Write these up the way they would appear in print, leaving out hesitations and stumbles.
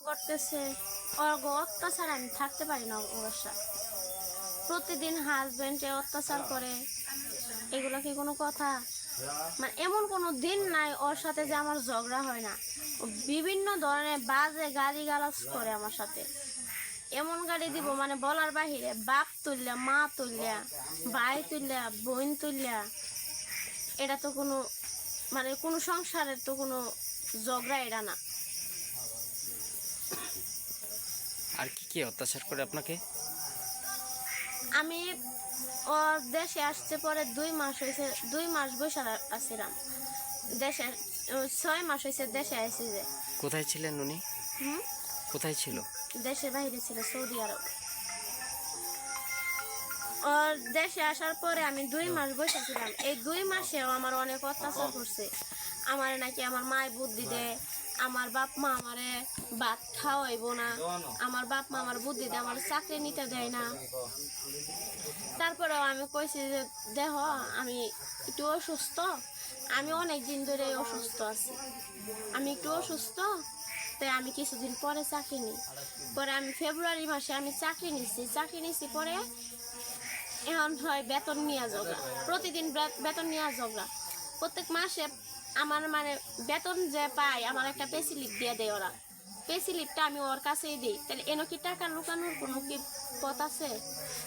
করতেছে ওর অত্যাচার আমি থাকতে পারি না ওর সাথে। প্রতিদিন হাজবেন্ডে অত্যাচার করে, এগুলো কি কোনো কথা? মানে এমন কোনো দিন নাই ওর সাথে যে আমার ঝগড়া হয় না। ও বিভিন্ন ধরনের বাজে গালি গালাজ করে আমার সাথে। এমন গালি দিব মানে বলার বাহিরে, বাপ তুললা, মা তুললা, ভাই তুললা, বোন তুললা, এটা তো কোনো মানে কোনো সংসারের তো কোনো ঝগড়া এটা না। আর কি কি অত্যাচার করে আপনাকে? আমি ও দেশে আসছে পরে 2 মাস হয়েছে, 2 মাস বসে আসছিলাম দেশে, 6 মাস হয়েছে দেশে আসছি। যে কোথায় ছিলেন উনি? কোথায় ছিল? দেশের বাইরে ছিল, সৌদি আরব। ওর দেশে আসার পরে আমি 2 মাস বসেছিলাম। এই 2 মাসেও আমার অনেক অত্যাচার করছে। আমার নাকি আমার মায় বুদ্ধি দেয়, আমার বাপ মা আমারে ভাত খাওয়াইব না, আমার বাপ মা আমার বুদ্ধি দেয়, আমার চাকরি নিতে দেয় না। তারপরেও আমি কইছি যে দেহ আমি একটু অসুস্থ, আমি অনেক দিন ধরে অসুস্থ আছি, আমি একটু অসুস্থ, তাই আমি কিছুদিন পরে চাকরি নিই। পরে আমি ফেব্রুয়ারি মাসে আমি চাকরি নিছি পরে এখন হয় বেতন নিয়ে ঝগড়া, প্রতিদিন বেতন নিয়ে ঝগড়া। প্রত্যেক মাসে আমার মানে বেতন যে পাই আমার একটা পে স্লিপ দিয়ে দেয় ওরা, পে স্লিপটা আমি ওর কাছেই দিই। তাহলে এনো কি টাকা লুকানোর কোনো কি পথ আছে?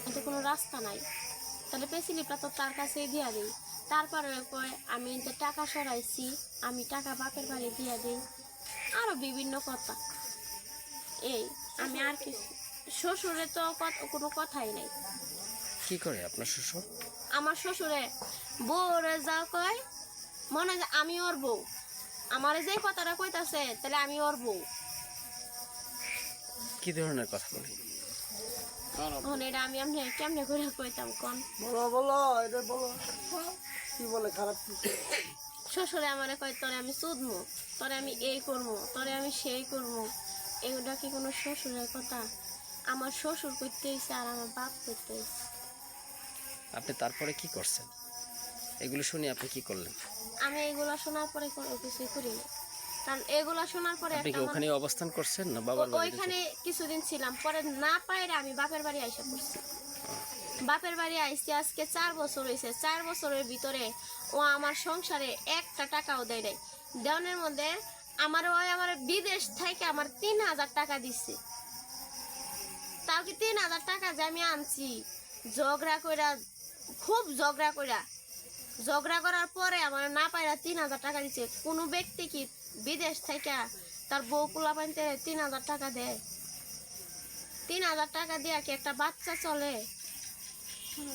কিন্তু কোনো রাস্তা নাই। তাহলে পে স্লিপটা তো তার কাছেই দিয়ে দিই। তারপরে আমি টাকা সরাইছি, আমি টাকা বাপের বাড়ি দিয়ে দিই, আরও বিভিন্ন কথা। এই আমি আর কি, শ্বশুরে তো কোনো কথাই নেই। কি করে আপনার শ্বশুর? আমার শ্বশুরে বউরে যা কয় মনে হয় আমি ওর বউ, আমার যে কথাটা কইতাছে তাহলে আমি ওর বউ। কি ধরনের কথা বলে? এটা আমি কেমনে করে কইতাম কোন? কি বলে খারাপ? শ্বশুরে আমারে কয় তোরে আমি চুদমু, তোরে আমি এই করবো, তোরে আমি সেই করবো। এগুলা কি কোনো শ্বশুরের কথা? আমার শ্বশুর করতে হইছে আর আমার বাপ করতে হইছে। আপনি তারপরে কি করছেন? এগুলো শুনে আপনি কি করলেন? আমি এগুলা শোনার পরে কোনো কিছুই করিনি, কারণ এগুলা শোনার পরে আপনি কি ওখানে অবস্থান করছেন না বাবার বাড়িতে? ওইখানে কিছুদিন ছিলাম, পরে না পাইরে আমি বাপের বাড়ি আইসা পড়ছি। বাপের বাড়ি আইসি আজকে 4 বছর হয়েছে। 4 বছরের ভিতরে ও আমার সংসারে একটা টাকাও দেয় নাই। দেওয়ানের মধ্যে আমার বিদেশ থেকে আমার 3000 টাকা দিচ্ছে। তাও কি 3000 টাকা যে আমি আনছি ঝগড়া কইরা, খুব ঝগড়া করার পরে আমার না পাইরা 3000 টাকা দিচ্ছে। কোনো ব্যক্তি কি বিদেশ থেকে তার বউ পোলা পাইতে 3000 টাকা দেয়? 3000 টাকা দিয়ে কি একটা বাচ্চা চলে?